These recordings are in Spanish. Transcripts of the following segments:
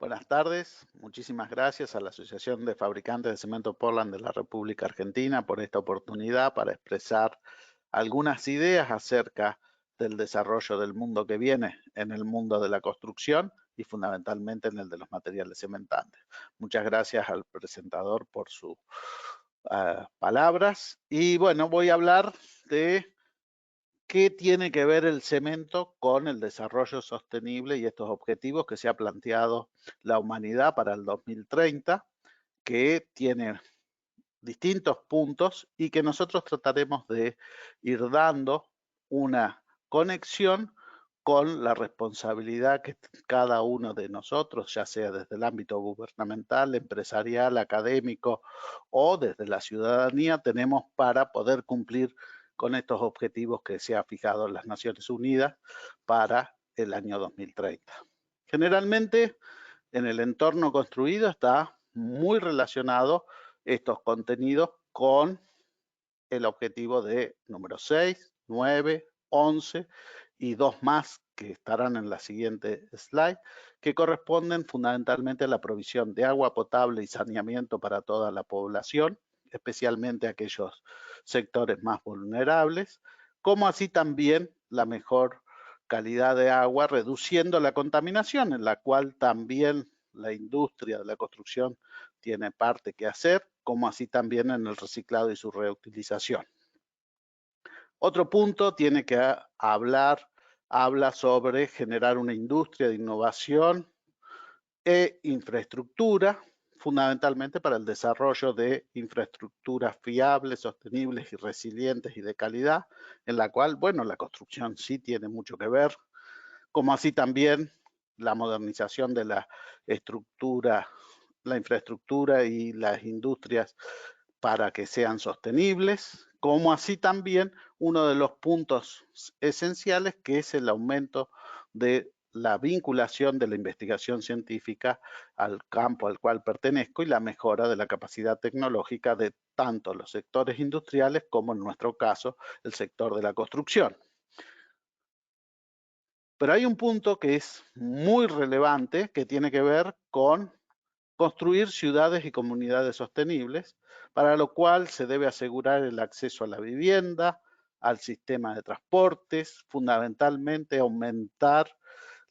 Buenas tardes, muchísimas gracias a la Asociación de Fabricantes de Cemento Portland de la República Argentina por esta oportunidad para expresar algunas ideas acerca del desarrollo del mundo que viene en el mundo de la construcción y fundamentalmente en el de los materiales cementantes. Muchas gracias al presentador por sus palabras y bueno, voy a hablar de ¿qué tiene que ver el cemento con el desarrollo sostenible y estos objetivos que se ha planteado la humanidad para el 2030, que tiene distintos puntos y que nosotros trataremos de ir dando una conexión con la responsabilidad que cada uno de nosotros, ya sea desde el ámbito gubernamental, empresarial, académico o desde la ciudadanía, tenemos para poder cumplir con estos objetivos que se ha fijado las Naciones Unidas para el año 2030. Generalmente, en el entorno construido está muy relacionado estos contenidos con el objetivo de número 6, 9, 11 y dos más que estarán en la siguiente slide, que corresponden fundamentalmente a la provisión de agua potable y saneamiento para toda la población, especialmente aquellos sectores más vulnerables, como así también la mejor calidad de agua, reduciendo la contaminación, en la cual también la industria de la construcción tiene parte que hacer, como así también en el reciclado y su reutilización. Otro punto tiene que habla sobre generar una industria de innovación e infraestructura, fundamentalmente para el desarrollo de infraestructuras fiables, sostenibles y resilientes y de calidad, en la cual, bueno, la construcción sí tiene mucho que ver, como así también la modernización de la estructura, la infraestructura y las industrias para que sean sostenibles, como así también uno de los puntos esenciales que es el aumento de la vinculación de la investigación científica al campo al cual pertenezco y la mejora de la capacidad tecnológica de tanto los sectores industriales como en nuestro caso el sector de la construcción. Pero hay un punto que es muy relevante que tiene que ver con construir ciudades y comunidades sostenibles, para lo cual se debe asegurar el acceso a la vivienda, al sistema de transportes, fundamentalmente aumentar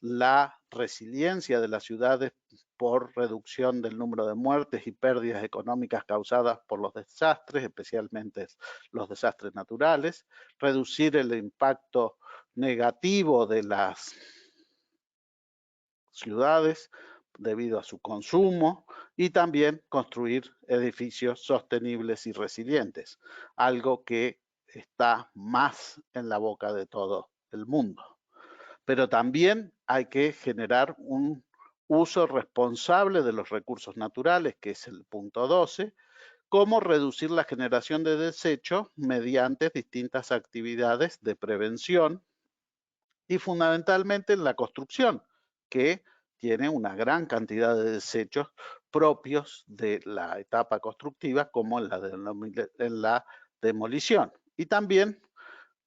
la resiliencia de las ciudades por reducción del número de muertes y pérdidas económicas causadas por los desastres, especialmente los desastres naturales, reducir el impacto negativo de las ciudades debido a su consumo y también construir edificios sostenibles y resilientes, algo que está más en la boca de todo el mundo. Pero también hay que generar un uso responsable de los recursos naturales, que es el punto 12, cómo reducir la generación de desechos mediante distintas actividades de prevención y fundamentalmente en la construcción, que tiene una gran cantidad de desechos propios de la etapa constructiva como en la demolición. Y también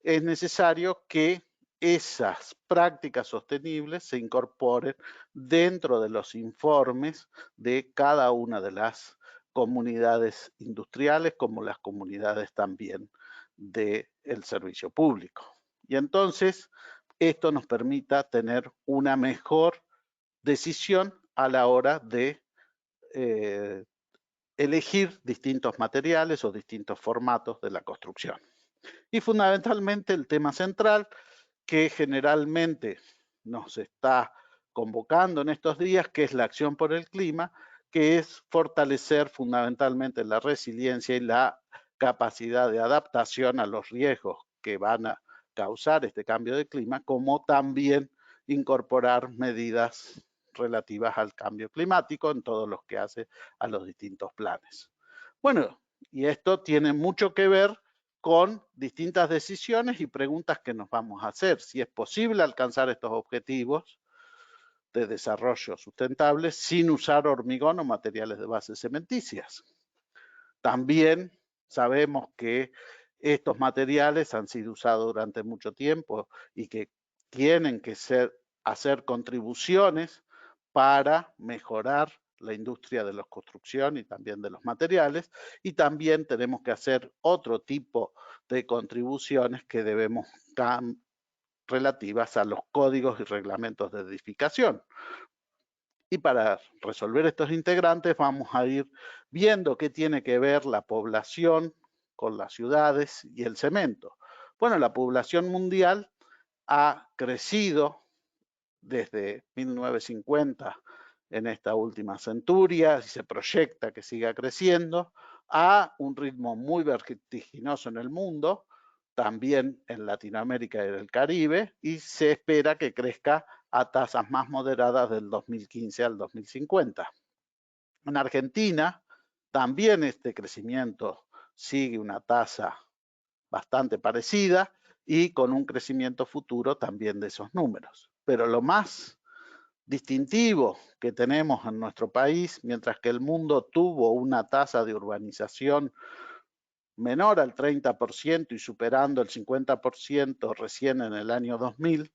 es necesario que esas prácticas sostenibles se incorporen dentro de los informes de cada una de las comunidades industriales, como las comunidades también del servicio público. Y entonces, esto nos permita tener una mejor decisión a la hora de elegir distintos materiales o distintos formatos de la construcción. Y fundamentalmente el tema central que generalmente nos está convocando en estos días, que es la acción por el clima, que es fortalecer fundamentalmente la resiliencia y la capacidad de adaptación a los riesgos que van a causar este cambio de clima, como también incorporar medidas relativas al cambio climático en todos los que hace a los distintos planes. Bueno, y esto tiene mucho que ver con distintas decisiones y preguntas que nos vamos a hacer. Si es posible alcanzar estos objetivos de desarrollo sustentable sin usar hormigón o materiales de base cementicias. También sabemos que estos materiales han sido usados durante mucho tiempo y que tienen que hacer contribuciones para mejorar la industria de la construcción y también de los materiales, y también tenemos que hacer otro tipo de contribuciones que debemos relativas a los códigos y reglamentos de edificación. Y para resolver estos integrantes vamos a ir viendo qué tiene que ver la población con las ciudades y el cemento. Bueno, la población mundial ha crecido desde 1950 en esta última centuria y se proyecta que siga creciendo a un ritmo muy vertiginoso en el mundo, también en Latinoamérica y el Caribe, y se espera que crezca a tasas más moderadas del 2015 al 2050. En Argentina también este crecimiento sigue una tasa bastante parecida y con un crecimiento futuro también de esos números. Pero lo más distintivo que tenemos en nuestro país, mientras que el mundo tuvo una tasa de urbanización menor al 30% y superando el 50% recién en el año 2000,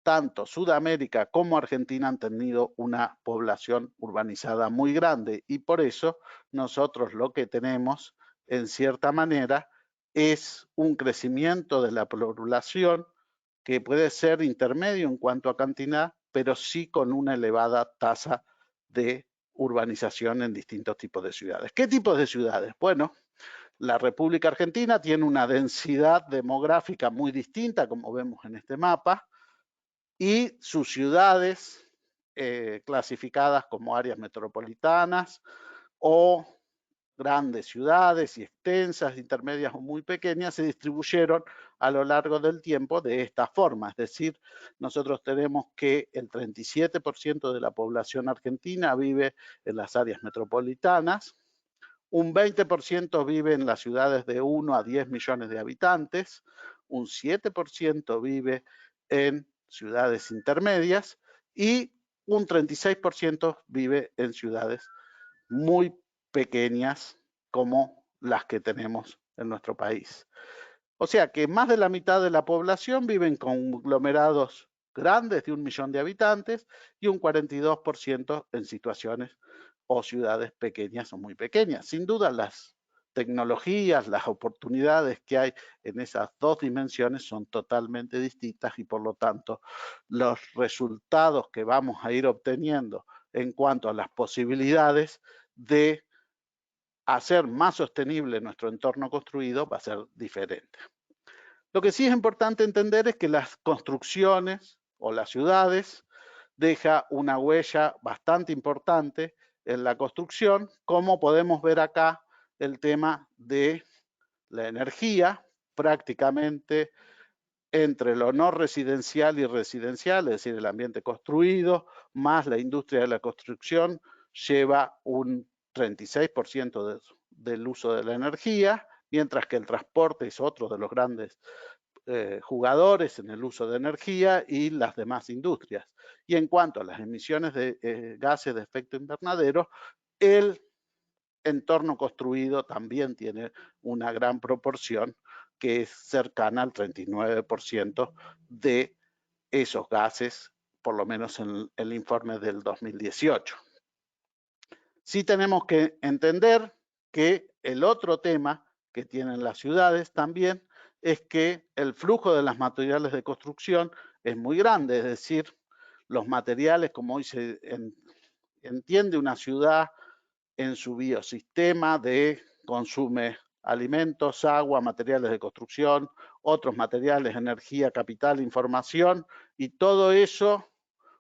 tanto Sudamérica como Argentina han tenido una población urbanizada muy grande y por eso nosotros lo que tenemos, en cierta manera, es un crecimiento de la población que puede ser intermedio en cuanto a cantidad, pero sí con una elevada tasa de urbanización en distintos tipos de ciudades. ¿Qué tipos de ciudades? Bueno, la República Argentina tiene una densidad demográfica muy distinta, como vemos en este mapa, y sus ciudades clasificadas como áreas metropolitanas o grandes ciudades y extensas, intermedias o muy pequeñas, se distribuyeron a lo largo del tiempo de esta forma. Es decir, nosotros tenemos que el 37% de la población argentina vive en las áreas metropolitanas, un 20% vive en las ciudades de 1 a 10 millones de habitantes, un 7% vive en ciudades intermedias y un 36% vive en ciudades muy pequeñas como las que tenemos en nuestro país. O sea que más de la mitad de la población vive en conglomerados grandes de 1 millón de habitantes y un 42% en situaciones o ciudades pequeñas o muy pequeñas. Sin duda las tecnologías, las oportunidades que hay en esas dos dimensiones son totalmente distintas y por lo tanto los resultados que vamos a ir obteniendo en cuanto a las posibilidades de hacer más sostenible nuestro entorno construido va a ser diferente. Lo que sí es importante entender es que las construcciones o las ciudades deja una huella bastante importante en la construcción, como podemos ver acá el tema de la energía, prácticamente entre lo no residencial y residencial, es decir, el ambiente construido, más la industria de la construcción, lleva un 36% del uso de la energía, mientras que el transporte es otro de los grandes jugadores en el uso de energía y las demás industrias. Y en cuanto a las emisiones de gases de efecto invernadero, el entorno construido también tiene una gran proporción que es cercana al 39% de esos gases, por lo menos en el informe del 2018. Sí tenemos que entender que el otro tema que tienen las ciudades también es que el flujo de los materiales de construcción es muy grande, es decir, los materiales, como hoy se entiende una ciudad en su biosistema de consume alimentos, agua, materiales de construcción, otros materiales, energía, capital, información, y todo eso,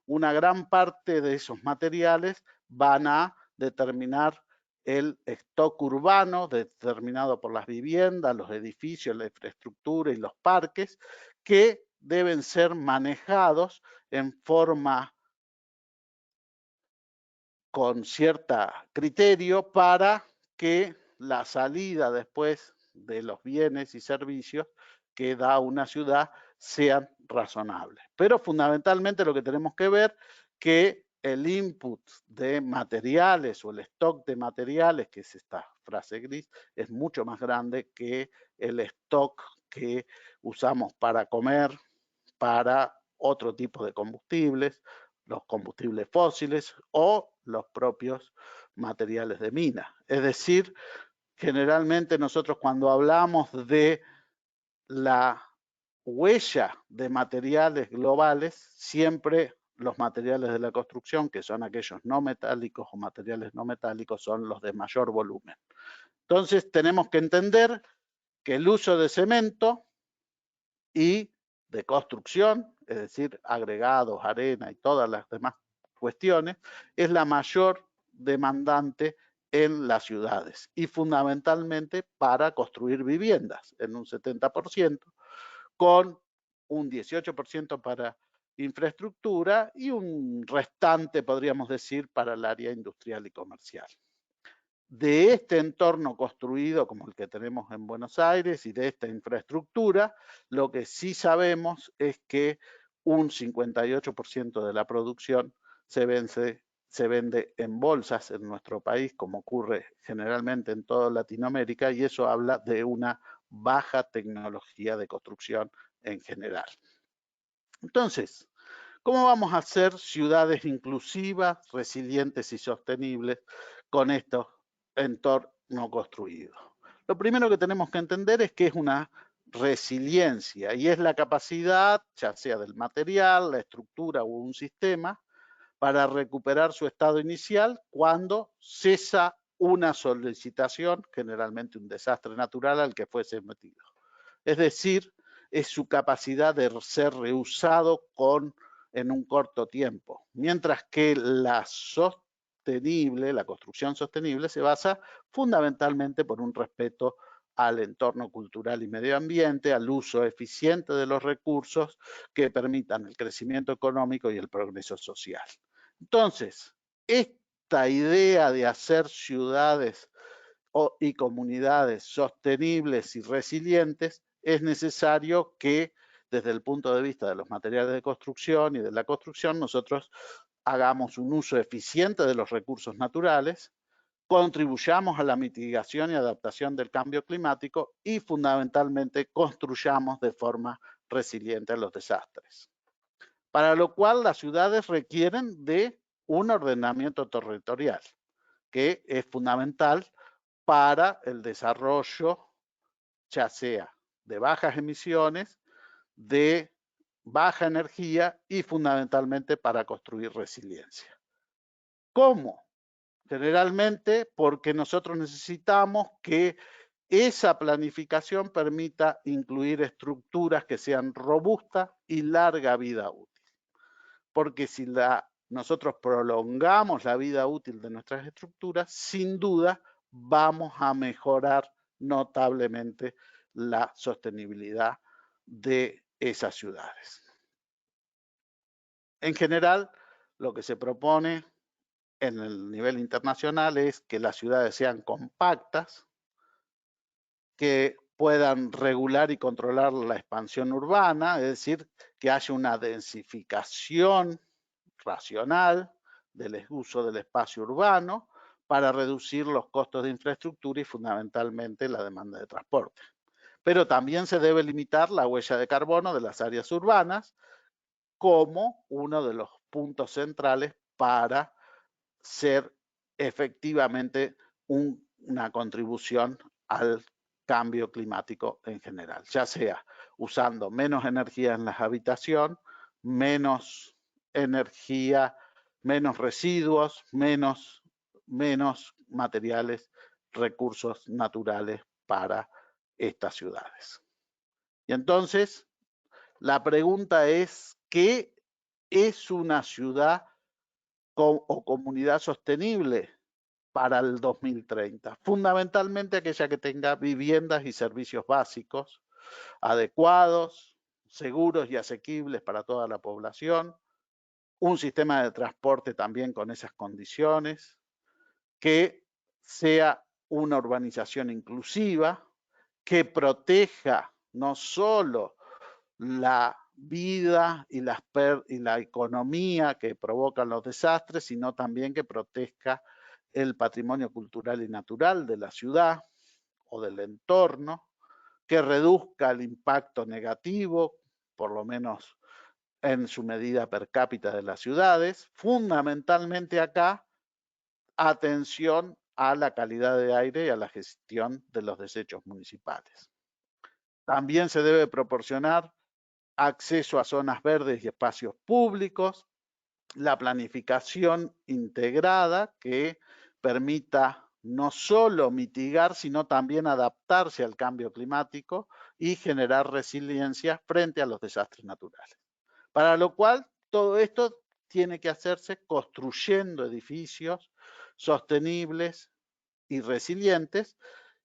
una gran parte de esos materiales van a determinar el stock urbano determinado por las viviendas, los edificios, la infraestructura y los parques, que deben ser manejados en forma con cierto criterio para que la salida después de los bienes y servicios que da una ciudad sean razonables. Pero fundamentalmente lo que tenemos que ver que el input de materiales o el stock de materiales, que es esta frase gris, es mucho más grande que el stock que usamos para comer, para otro tipo de combustibles, los combustibles fósiles o los propios materiales de mina. Es decir, generalmente nosotros cuando hablamos de la huella de materiales globales, siempre los materiales de la construcción, que son aquellos no metálicos o materiales no metálicos, son los de mayor volumen. Entonces tenemos que entender que el uso de cemento y de construcción, es decir, agregados, arena y todas las demás cuestiones, es la mayor demandante en las ciudades y fundamentalmente para construir viviendas en un 70%, con un 18% para infraestructura y un restante, podríamos decir, para el área industrial y comercial. De este entorno construido como el que tenemos en Buenos Aires y de esta infraestructura, lo que sí sabemos es que un 58% de la producción se vende en bolsas en nuestro país, como ocurre generalmente en toda Latinoamérica, y eso habla de una baja tecnología de construcción en general. Entonces, ¿cómo vamos a hacer ciudades inclusivas, resilientes y sostenibles con estos entornos construidos? Lo primero que tenemos que entender es que es una resiliencia y es la capacidad, ya sea del material, la estructura o un sistema, para recuperar su estado inicial cuando cesa una solicitación, generalmente un desastre natural al que fue sometido. Es decir, es su capacidad de ser reusado en un corto tiempo, mientras que la construcción sostenible se basa fundamentalmente por un respeto al entorno cultural y medio ambiente, al uso eficiente de los recursos que permitan el crecimiento económico y el progreso social. Entonces, esta idea de hacer ciudades y comunidades sostenibles y resilientes, es necesario que desde el punto de vista de los materiales de construcción y de la construcción, nosotros hagamos un uso eficiente de los recursos naturales, contribuyamos a la mitigación y adaptación del cambio climático y fundamentalmente construyamos de forma resiliente a los desastres. Para lo cual las ciudades requieren de un ordenamiento territorial, que es fundamental para el desarrollo, ya sea de bajas emisiones, de baja energía y fundamentalmente para construir resiliencia. ¿Cómo? Generalmente porque nosotros necesitamos que esa planificación permita incluir estructuras que sean robustas y larga vida útil. Porque si nosotros prolongamos la vida útil de nuestras estructuras, sin duda vamos a mejorar notablemente la sostenibilidad de esas ciudades. En general, lo que se propone en el nivel internacional es que las ciudades sean compactas, que puedan regular y controlar la expansión urbana, es decir, que haya una densificación racional del uso del espacio urbano para reducir los costos de infraestructura y fundamentalmente la demanda de transporte. Pero también se debe limitar la huella de carbono de las áreas urbanas como uno de los puntos centrales para ser efectivamente una contribución al cambio climático en general, ya sea usando menos energía en la habitación, menos energía, menos residuos, menos materiales, recursos naturales para estas ciudades. Y entonces, la pregunta es, ¿qué es una ciudad o comunidad sostenible para el 2030? Fundamentalmente aquella que tenga viviendas y servicios básicos adecuados, seguros y asequibles para toda la población, un sistema de transporte también con esas condiciones, que sea una urbanización inclusiva, que proteja no solo la vida y la economía que provocan los desastres, sino también que proteja el patrimonio cultural y natural de la ciudad o del entorno, que reduzca el impacto negativo, por lo menos en su medida per cápita de las ciudades. Fundamentalmente acá, atención a la calidad de aire y a la gestión de los desechos municipales. También se debe proporcionar acceso a zonas verdes y espacios públicos, la planificación integrada que permita no solo mitigar, sino también adaptarse al cambio climático y generar resiliencia frente a los desastres naturales. Para lo cual, todo esto tiene que hacerse construyendo edificios sostenibles y resilientes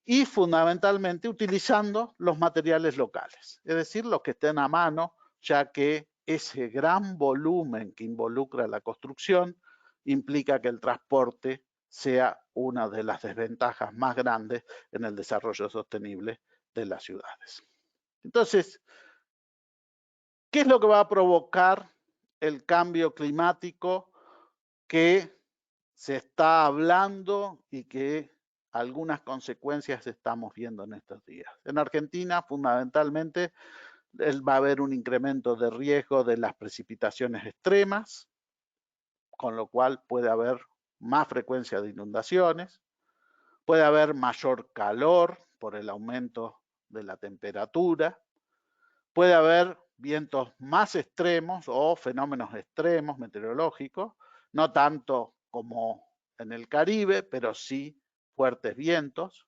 y fundamentalmente utilizando los materiales locales, es decir, los que estén a mano, ya que ese gran volumen que involucra la construcción implica que el transporte sea una de las desventajas más grandes en el desarrollo sostenible de las ciudades. Entonces, ¿qué es lo que va a provocar el cambio climático que se está hablando y que algunas consecuencias estamos viendo en estos días? En Argentina, fundamentalmente, va a haber un incremento de riesgo de las precipitaciones extremas, con lo cual puede haber más frecuencia de inundaciones, puede haber mayor calor por el aumento de la temperatura, puede haber vientos más extremos o fenómenos extremos meteorológicos, no tanto como en el Caribe, pero sí fuertes vientos.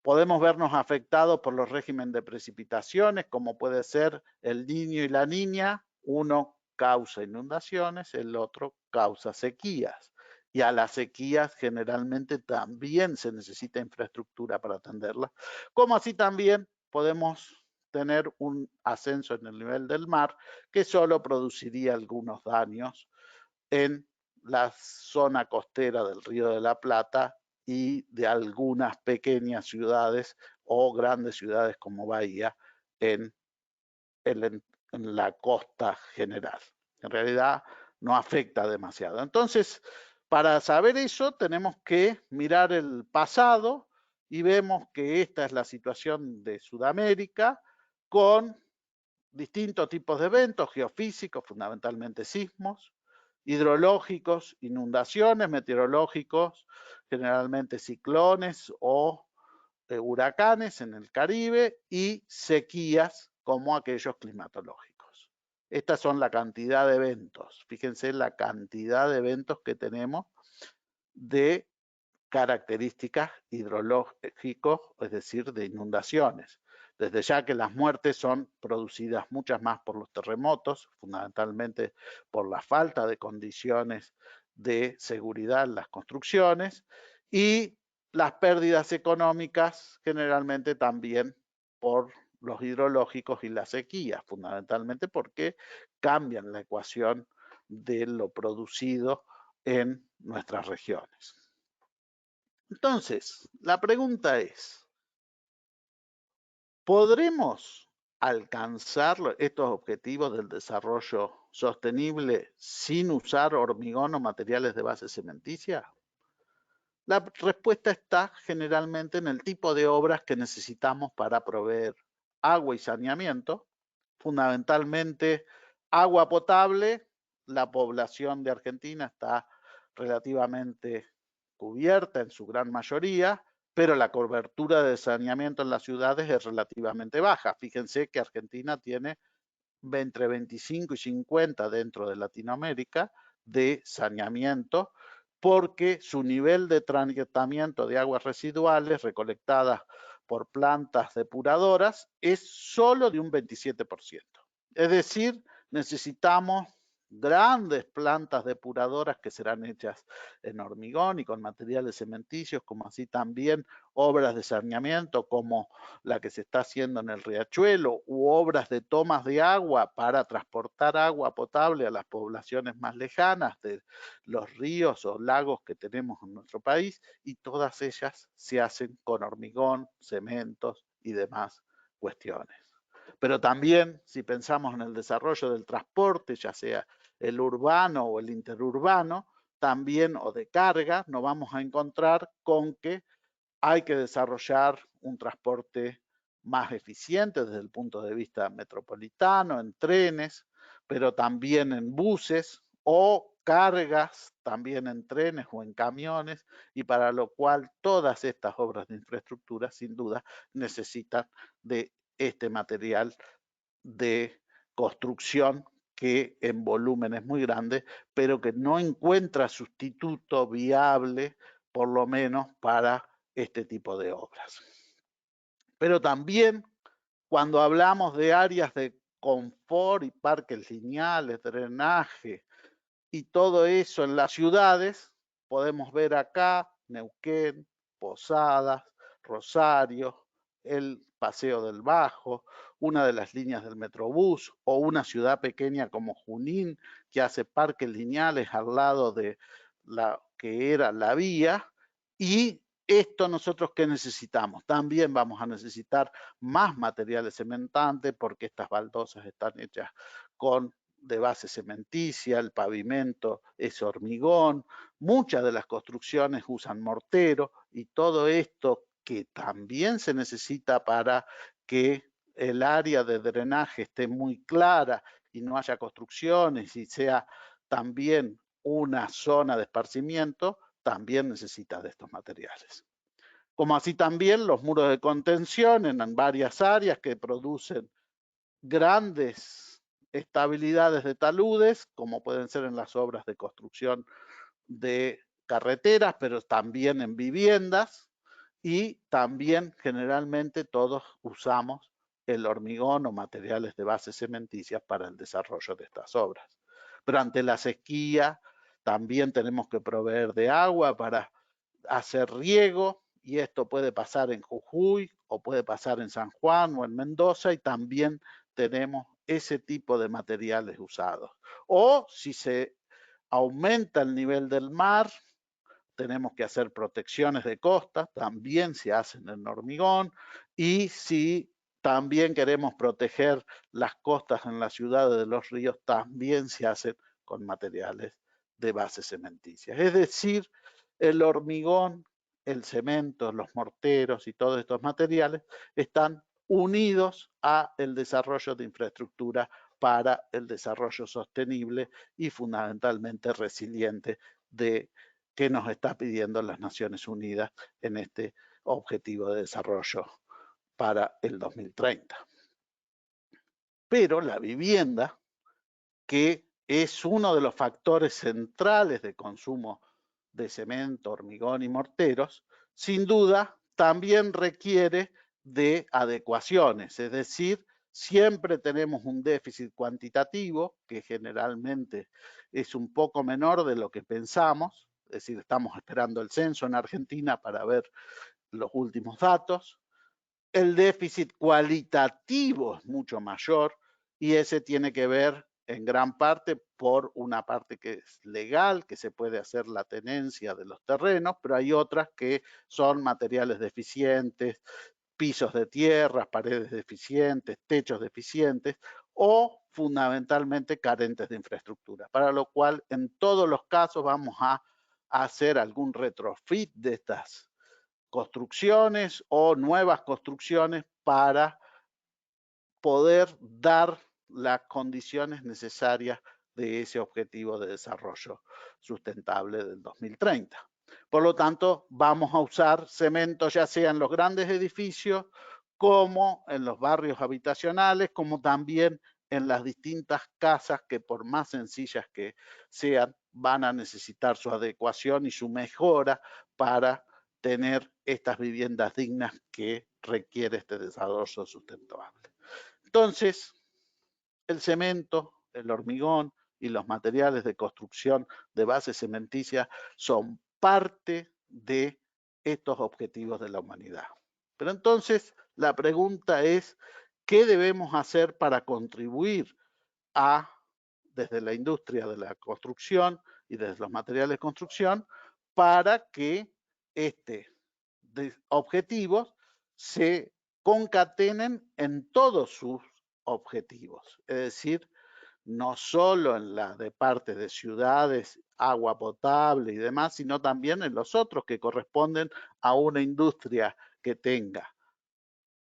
Podemos vernos afectados por los regímenes de precipitaciones, como puede ser el Niño y la Niña. Uno causa inundaciones, el otro causa sequías. Y a las sequías generalmente también se necesita infraestructura para atenderlas, como así también podemos tener un ascenso en el nivel del mar que solo produciría algunos daños en la zona costera del Río de la Plata y de algunas pequeñas ciudades o grandes ciudades como Bahía en la costa general. En realidad no afecta demasiado. Entonces, para saber eso tenemos que mirar el pasado y vemos que esta es la situación de Sudamérica con distintos tipos de eventos geofísicos, fundamentalmente sismos, hidrológicos, inundaciones, meteorológicos, generalmente ciclones o huracanes en el Caribe y sequías como aquellos climatológicos. Estas son la cantidad de eventos. Fíjense la cantidad de eventos que tenemos de características hidrológicos, es decir, de inundaciones. Desde ya que las muertes son producidas muchas más por los terremotos, fundamentalmente por la falta de condiciones de seguridad en las construcciones, y las pérdidas económicas generalmente también por los hidrológicos y las sequías, fundamentalmente porque cambian la ecuación de lo producido en nuestras regiones. Entonces, la pregunta es, ¿podremos alcanzar estos objetivos del desarrollo sostenible sin usar hormigón o materiales de base cementicia? La respuesta está generalmente en el tipo de obras que necesitamos para proveer agua y saneamiento, fundamentalmente agua potable. La población de Argentina está relativamente cubierta en su gran mayoría, pero la cobertura de saneamiento en las ciudades es relativamente baja. Fíjense que Argentina tiene entre 25 y 50 dentro de Latinoamérica de saneamiento, porque su nivel de tratamiento de aguas residuales recolectadas por plantas depuradoras es solo de un 27%. Es decir, necesitamos grandes plantas depuradoras que serán hechas en hormigón y con materiales cementicios, como así también obras de saneamiento como la que se está haciendo en el Riachuelo, u obras de tomas de agua para transportar agua potable a las poblaciones más lejanas de los ríos o lagos que tenemos en nuestro país, y todas ellas se hacen con hormigón, cementos y demás cuestiones. Pero también, si pensamos en el desarrollo del transporte, ya sea el urbano o el interurbano, también o de carga, nos vamos a encontrar con que hay que desarrollar un transporte más eficiente desde el punto de vista metropolitano, en trenes, pero también en buses, o cargas también en trenes o en camiones, y para lo cual todas estas obras de infraestructura sin duda necesitan de este material de construcción que en volumen es muy grande, pero que no encuentra sustituto viable, por lo menos para este tipo de obras. Pero también cuando hablamos de áreas de confort y parques lineales, drenaje y todo eso en las ciudades, podemos ver acá Neuquén, Posadas, Rosario, el Paseo del Bajo, una de las líneas del Metrobús, o una ciudad pequeña como Junín, que hace parques lineales al lado de la que era la vía. Y esto nosotros, ¿qué necesitamos? También vamos a necesitar más materiales cementantes, porque estas baldosas están hechas de base cementicia, el pavimento es hormigón, muchas de las construcciones usan mortero, y todo esto que también se necesita para que el área de drenaje esté muy clara y no haya construcciones y sea también una zona de esparcimiento, también necesita de estos materiales. Como así también los muros de contención en varias áreas que producen grandes estabilidades de taludes, como pueden ser en las obras de construcción de carreteras, pero también en viviendas, y también generalmente todos usamos el hormigón o materiales de base cementicias para el desarrollo de estas obras. Pero ante la sequía también tenemos que proveer de agua para hacer riego, y esto puede pasar en Jujuy o puede pasar en San Juan o en Mendoza, y también tenemos ese tipo de materiales usados. O si se aumenta el nivel del mar, tenemos que hacer protecciones de costa, también se hacen en hormigón, y si también queremos proteger las costas en las ciudades de los ríos, también se hacen con materiales de base cementicia. Es decir, el hormigón, el cemento, los morteros y todos estos materiales están unidos a el desarrollo de infraestructura para el desarrollo sostenible y fundamentalmente resiliente que nos está pidiendo las Naciones Unidas en este objetivo de desarrollo para el 2030. Pero la vivienda, que es uno de los factores centrales de consumo de cemento, hormigón y morteros, sin duda también requiere de adecuaciones, es decir, siempre tenemos un déficit cuantitativo que generalmente es un poco menor de lo que pensamos, es decir, estamos esperando el censo en Argentina para ver los últimos datos. El déficit cualitativo es mucho mayor, y ese tiene que ver en gran parte por una parte que es legal, que se puede hacer la tenencia de los terrenos, pero hay otras que son materiales deficientes, pisos de tierra, paredes deficientes, techos deficientes, o fundamentalmente carentes de infraestructura, para lo cual en todos los casos vamos a hacer algún retrofit de estas construcciones o nuevas construcciones para poder dar las condiciones necesarias de ese objetivo de desarrollo sustentable del 2030. Por lo tanto, vamos a usar cemento ya sea en los grandes edificios, como en los barrios habitacionales, como también en las distintas casas que, por más sencillas que sean, van a necesitar su adecuación y su mejora para tener estas viviendas dignas que requiere este desarrollo sustentable. Entonces, el cemento, el hormigón y los materiales de construcción de base cementicia son parte de estos objetivos de la humanidad. Pero entonces la pregunta es, ¿qué debemos hacer para contribuir desde la industria de la construcción y desde los materiales de construcción, para que estos objetivos se concatenen en todos sus objetivos? Es decir, no solo en la de parte de ciudades, agua potable y demás, sino también en los otros que corresponden a una industria que tenga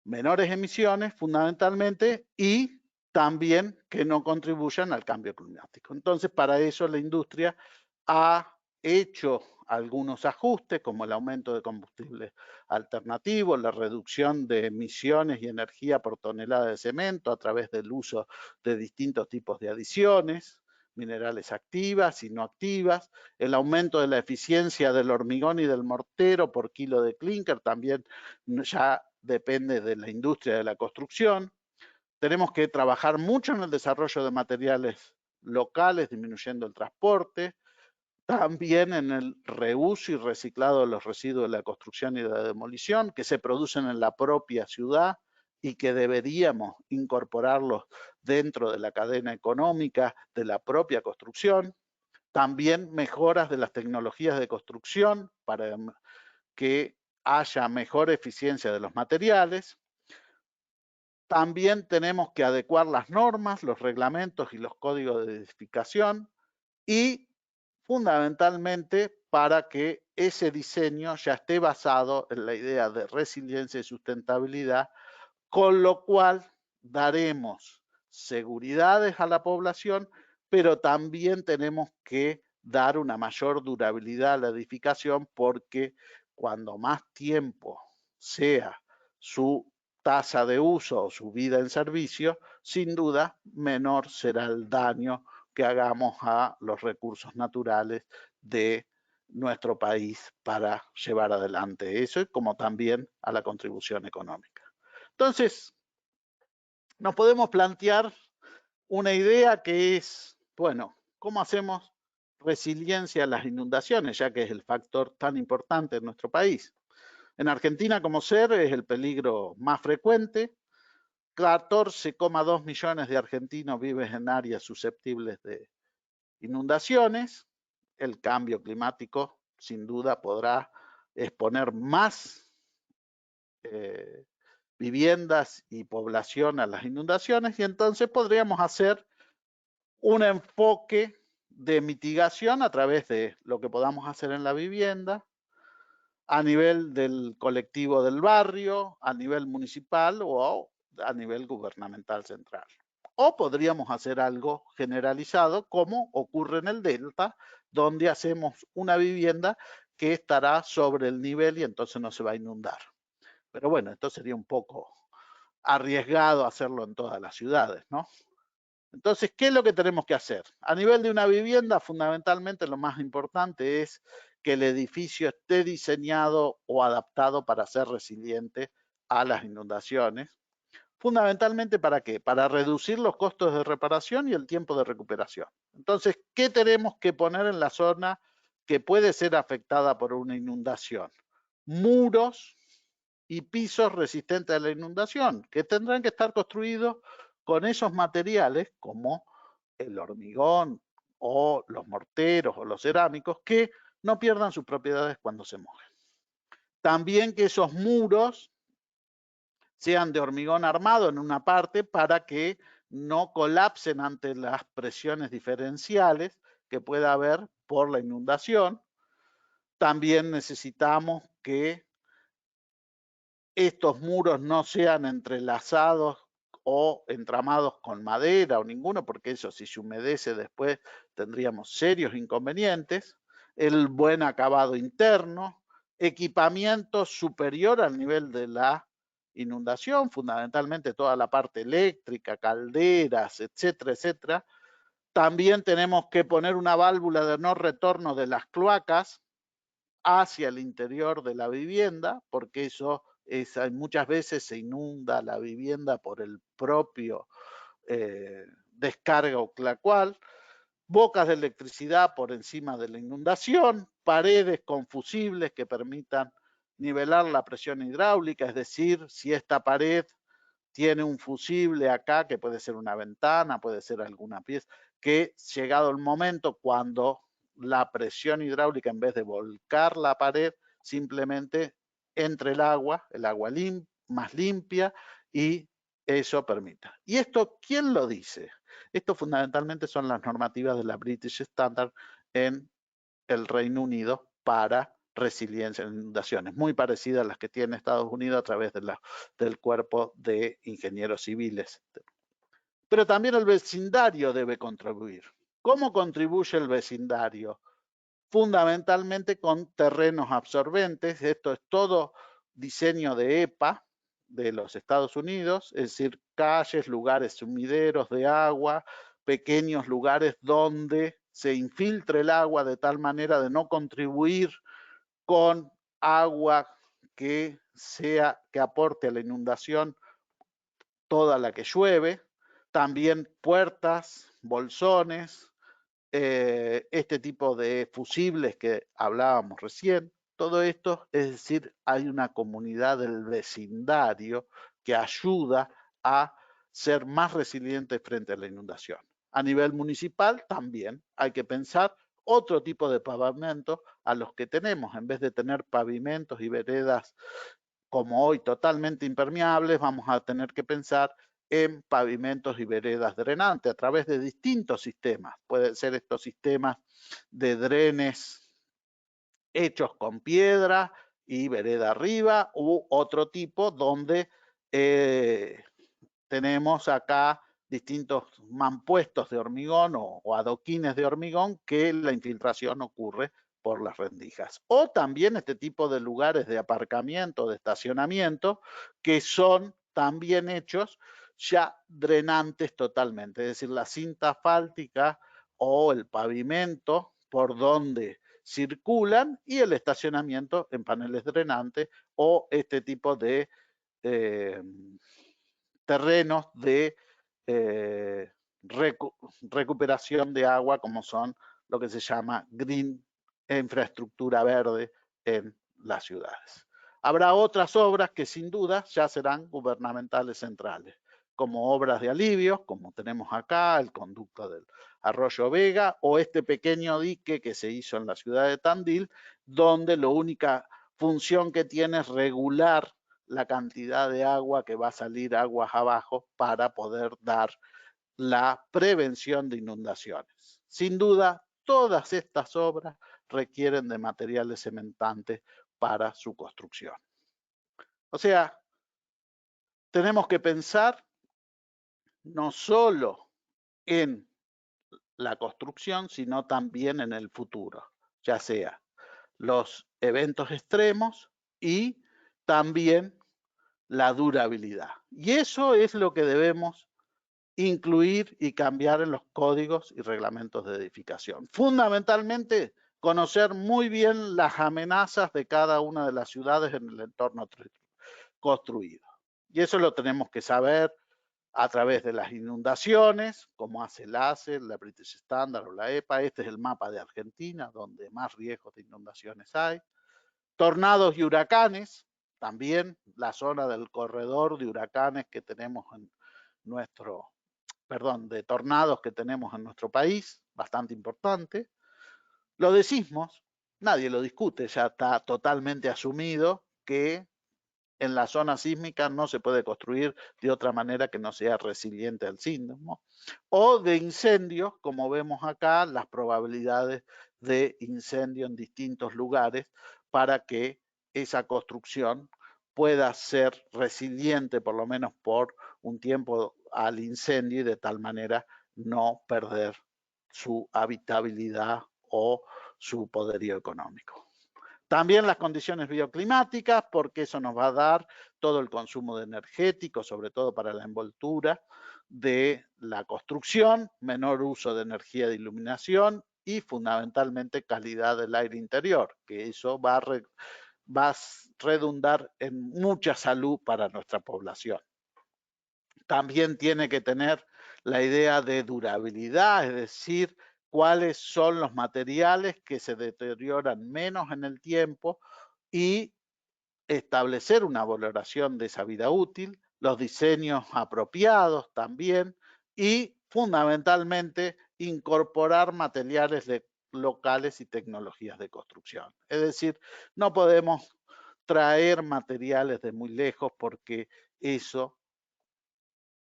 menores emisiones fundamentalmente, y también que no contribuyan al cambio climático. Entonces, para eso la industria ha hecho algunos ajustes, como el aumento de combustibles alternativos, la reducción de emisiones y energía por tonelada de cemento a través del uso de distintos tipos de adiciones, minerales activas y no activas, el aumento de la eficiencia del hormigón y del mortero por kilo de clinker también ya depende de la industria de la construcción. Tenemos que trabajar mucho en el desarrollo de materiales locales, disminuyendo el transporte, también en el reuso y reciclado de los residuos de la construcción y de la demolición que se producen en la propia ciudad y que deberíamos incorporarlos dentro de la cadena económica de la propia construcción. También mejoras de las tecnologías de construcción para que haya mejor eficiencia de los materiales. También tenemos que adecuar las normas, los reglamentos y los códigos de edificación y fundamentalmente para que ese diseño ya esté basado en la idea de resiliencia y sustentabilidad, con lo cual daremos seguridades a la población, pero también tenemos que dar una mayor durabilidad a la edificación porque cuando más tiempo sea su tasa de uso o su vida en servicio, sin duda menor será el daño que hagamos a los recursos naturales de nuestro país para llevar adelante eso, como también a la contribución económica. Entonces, nos podemos plantear una idea que es, bueno, ¿cómo hacemos resiliencia a las inundaciones, ya que es el factor tan importante en nuestro país? En Argentina, como ser, es el peligro más frecuente. 14,2 millones de argentinos viven en áreas susceptibles de inundaciones. El cambio climático, sin duda, podrá exponer más viviendas y población a las inundaciones y entonces podríamos hacer un enfoque de mitigación a través de lo que podamos hacer en la vivienda, a nivel del colectivo del barrio, a nivel municipal o a nivel gubernamental central. O podríamos hacer algo generalizado como ocurre en el Delta, donde hacemos una vivienda que estará sobre el nivel y entonces no se va a inundar. Pero bueno, esto sería un poco arriesgado hacerlo en todas las ciudades, ¿no? Entonces, ¿qué es lo que tenemos que hacer? A nivel de una vivienda, fundamentalmente lo más importante es que el edificio esté diseñado o adaptado para ser resiliente a las inundaciones. Fundamentalmente, ¿para qué? Para reducir los costos de reparación y el tiempo de recuperación. Entonces, ¿qué tenemos que poner en la zona que puede ser afectada por una inundación? Muros y pisos resistentes a la inundación, que tendrán que estar construidos con esos materiales como el hormigón o los morteros o los cerámicos que no pierdan sus propiedades cuando se mojen. También que esos muros sean de hormigón armado en una parte para que no colapsen ante las presiones diferenciales que pueda haber por la inundación. También necesitamos que estos muros no sean entrelazados o entramados con madera o ninguno, porque eso si se humedece después tendríamos serios inconvenientes. El buen acabado interno, equipamiento superior al nivel de la inundación, fundamentalmente toda la parte eléctrica, calderas, etcétera, etcétera. También tenemos que poner una válvula de no retorno de las cloacas hacia el interior de la vivienda, porque eso muchas veces se inunda la vivienda por el propio descarga o clacual, bocas de electricidad por encima de la inundación, paredes con fusibles que permitan nivelar la presión hidráulica, es decir, si esta pared tiene un fusible acá, que puede ser una ventana, puede ser alguna pieza, que llegado el momento cuando la presión hidráulica, en vez de volcar la pared, simplemente entre el agua más limpia y eso permita. ¿Y esto quién lo dice? Esto fundamentalmente son las normativas de la British Standard en el Reino Unido para resiliencia en inundaciones, muy parecidas a las que tiene Estados Unidos a través del Cuerpo de Ingenieros Civiles. Pero también el vecindario debe contribuir. ¿Cómo contribuye el vecindario? Fundamentalmente con terrenos absorbentes. Esto es todo diseño de EPA de los Estados Unidos, es decir, calles, lugares sumideros de agua, pequeños lugares donde se infiltre el agua de tal manera de no contribuir con agua que aporte a la inundación toda la que llueve. También puertas, bolsones, este tipo de fusibles que hablábamos recién. Todo esto, es decir, hay una comunidad del vecindario que ayuda a ser más resiliente frente a la inundación. A nivel municipal también hay que pensar otro tipo de pavimento a los que tenemos. En vez de tener pavimentos y veredas como hoy totalmente impermeables, vamos a tener que pensar en pavimentos y veredas drenantes a través de distintos sistemas. Pueden ser estos sistemas de drenes hechos con piedra y vereda arriba, u otro tipo donde tenemos acá distintos mampuestos de hormigón o adoquines de hormigón que la infiltración ocurre por las rendijas. O también este tipo de lugares de aparcamiento, de estacionamiento, que son también hechos ya drenantes totalmente, es decir, la cinta asfáltica o el pavimento por donde circulan y el estacionamiento en paneles drenantes o este tipo de terrenos de recuperación de agua como son lo que se llama green, infraestructura verde en las ciudades. Habrá otras obras que sin duda ya serán gubernamentales centrales, como obras de alivio, como tenemos acá, el conducto del Arroyo Vega, o este pequeño dique que se hizo en la ciudad de Tandil, donde la única función que tiene es regular la cantidad de agua que va a salir aguas abajo para poder dar la prevención de inundaciones. Sin duda, todas estas obras requieren de materiales cementantes para su construcción. O sea, tenemos que pensar no solo en la construcción, sino también en el futuro, ya sea los eventos extremos y también la durabilidad. Y eso es lo que debemos incluir y cambiar en los códigos y reglamentos de edificación. Fundamentalmente, conocer muy bien las amenazas de cada una de las ciudades en el entorno construido. Y eso lo tenemos que saber a través de las inundaciones, como hace el ACE, la British Standard o la EPA. Este es el mapa de Argentina, donde más riesgos de inundaciones hay. Tornados y huracanes, también la zona del corredor de huracanes que tenemos en nuestro, de tornados que tenemos en nuestro país, bastante importante. Lo de sismos, nadie lo discute, ya está totalmente asumido que en la zona sísmica no se puede construir de otra manera que no sea resiliente al sismo. O de incendios, como vemos acá, las probabilidades de incendio en distintos lugares para que esa construcción pueda ser resiliente por lo menos por un tiempo al incendio y de tal manera no perder su habitabilidad o su poderío económico. También las condiciones bioclimáticas, porque eso nos va a dar todo el consumo de energético, sobre todo para la envoltura de la construcción, menor uso de energía de iluminación y fundamentalmente calidad del aire interior, que eso va a redundar en mucha salud para nuestra población. También tiene que tener la idea de durabilidad, es decir, cuáles son los materiales que se deterioran menos en el tiempo y establecer una valoración de esa vida útil, los diseños apropiados también y fundamentalmente incorporar materiales locales y tecnologías de construcción. Es decir, no podemos traer materiales de muy lejos porque eso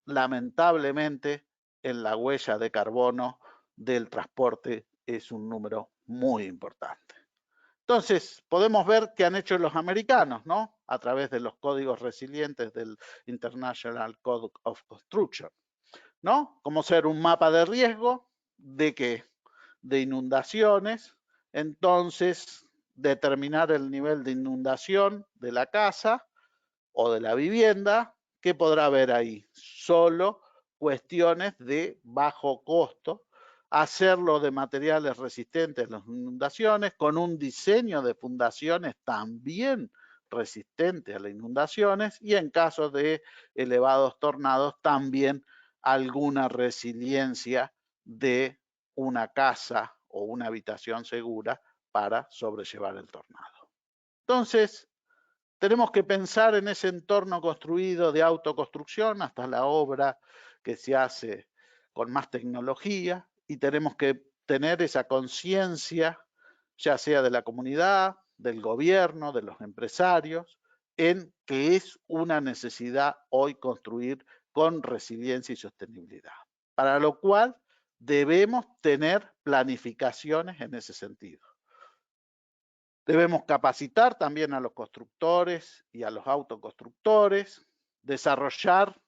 lamentablemente en la huella de carbono del transporte es un número muy importante. Entonces, podemos ver qué han hecho los americanos, ¿no? A través de los códigos resilientes del International Code of Construction. ¿no? Como ser un mapa de riesgo de qué, de inundaciones, entonces determinar el nivel de inundación de la casa o de la vivienda. ¿Qué podrá haber ahí? Solo cuestiones de bajo costo, hacerlo de materiales resistentes a las inundaciones, con un diseño de fundaciones también resistente a las inundaciones y en caso de elevados tornados también alguna resiliencia de una casa o una habitación segura para sobrellevar el tornado. Entonces, tenemos que pensar en ese entorno construido de autoconstrucción hasta la obra que se hace con más tecnología y tenemos que tener esa conciencia, ya sea de la comunidad, del gobierno, de los empresarios, en que es una necesidad hoy construir con resiliencia y sostenibilidad. Para lo cual debemos tener planificaciones en ese sentido. Debemos capacitar también a los constructores y a los autoconstructores, desarrollar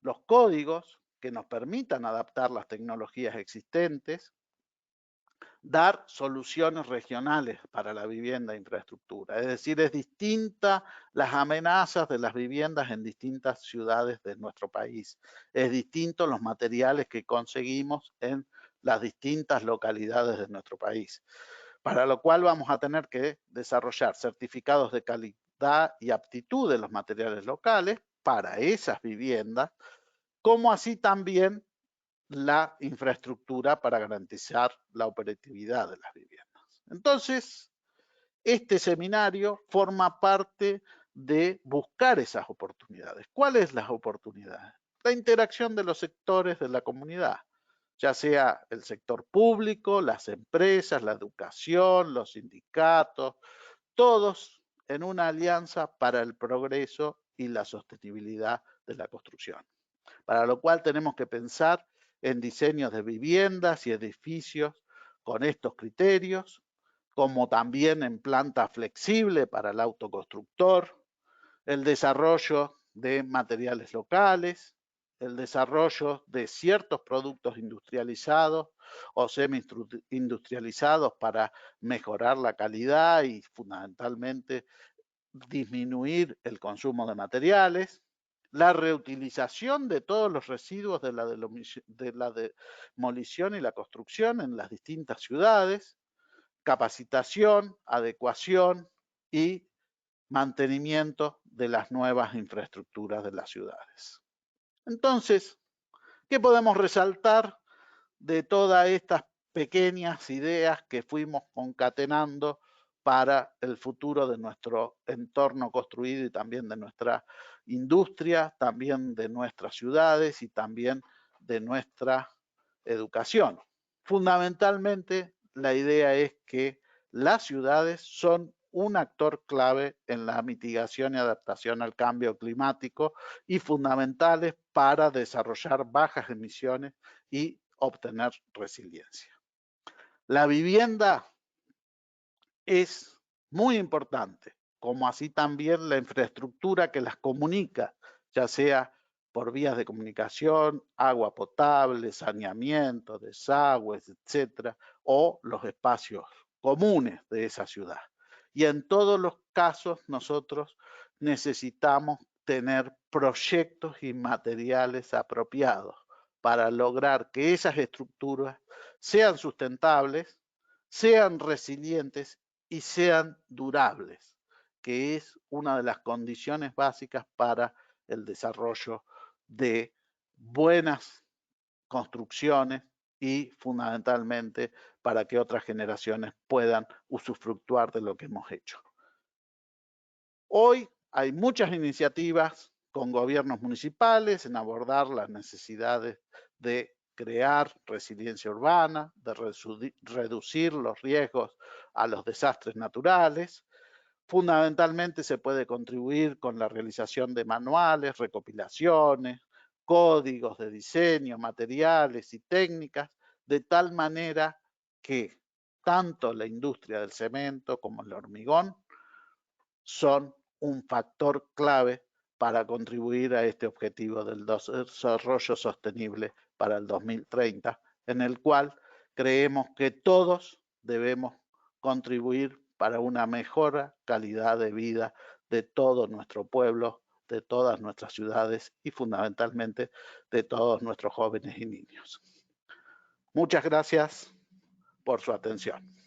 los códigos que nos permitan adaptar las tecnologías existentes, dar soluciones regionales para la vivienda e infraestructura. Es decir, es distinta las amenazas de las viviendas en distintas ciudades de nuestro país. Es distinto los materiales que conseguimos en las distintas localidades de nuestro país. Para lo cual vamos a tener que desarrollar certificados de calidad y aptitud de los materiales locales para esas viviendas, como así también la infraestructura para garantizar la operatividad de las viviendas. Entonces, este seminario forma parte de buscar esas oportunidades. ¿Cuáles las oportunidades? La interacción de los sectores de la comunidad, ya sea el sector público, las empresas, la educación, los sindicatos, todos en una alianza para el progreso y la sostenibilidad de la construcción. Para lo cual tenemos que pensar en diseños de viviendas y edificios con estos criterios, como también en planta flexible para el autoconstructor, el desarrollo de materiales locales, el desarrollo de ciertos productos industrializados o semi-industrializados para mejorar la calidad y fundamentalmente disminuir el consumo de materiales, la reutilización de todos los residuos de la demolición y la construcción en las distintas ciudades, capacitación, adecuación y mantenimiento de las nuevas infraestructuras de las ciudades. Entonces, ¿qué podemos resaltar de todas estas pequeñas ideas que fuimos concatenando para el futuro de nuestro entorno construido y también de nuestra industria, también de nuestras ciudades y también de nuestra educación? Fundamentalmente, la idea es que las ciudades son un actor clave en la mitigación y adaptación al cambio climático y fundamentales para desarrollar bajas emisiones y obtener resiliencia. La vivienda es muy importante, como así también la infraestructura que las comunica, ya sea por vías de comunicación, agua potable, saneamiento, desagües, etcétera, o los espacios comunes de esa ciudad. Y en todos los casos nosotros necesitamos tener proyectos y materiales apropiados para lograr que esas estructuras sean sustentables, sean resilientes y sean durables, que es una de las condiciones básicas para el desarrollo de buenas construcciones y fundamentalmente para que otras generaciones puedan usufructuar de lo que hemos hecho. Hoy hay muchas iniciativas con gobiernos municipales en abordar las necesidades de crear resiliencia urbana, de reducir los riesgos a los desastres naturales. Fundamentalmente se puede contribuir con la realización de manuales, recopilaciones, códigos de diseño, materiales y técnicas, de tal manera que tanto la industria del cemento como el hormigón son un factor clave para contribuir a este objetivo del desarrollo sostenible para el 2030, en el cual creemos que todos debemos contribuir para una mejor calidad de vida de todo nuestro pueblo, de todas nuestras ciudades y fundamentalmente de todos nuestros jóvenes y niños. Muchas gracias por su atención.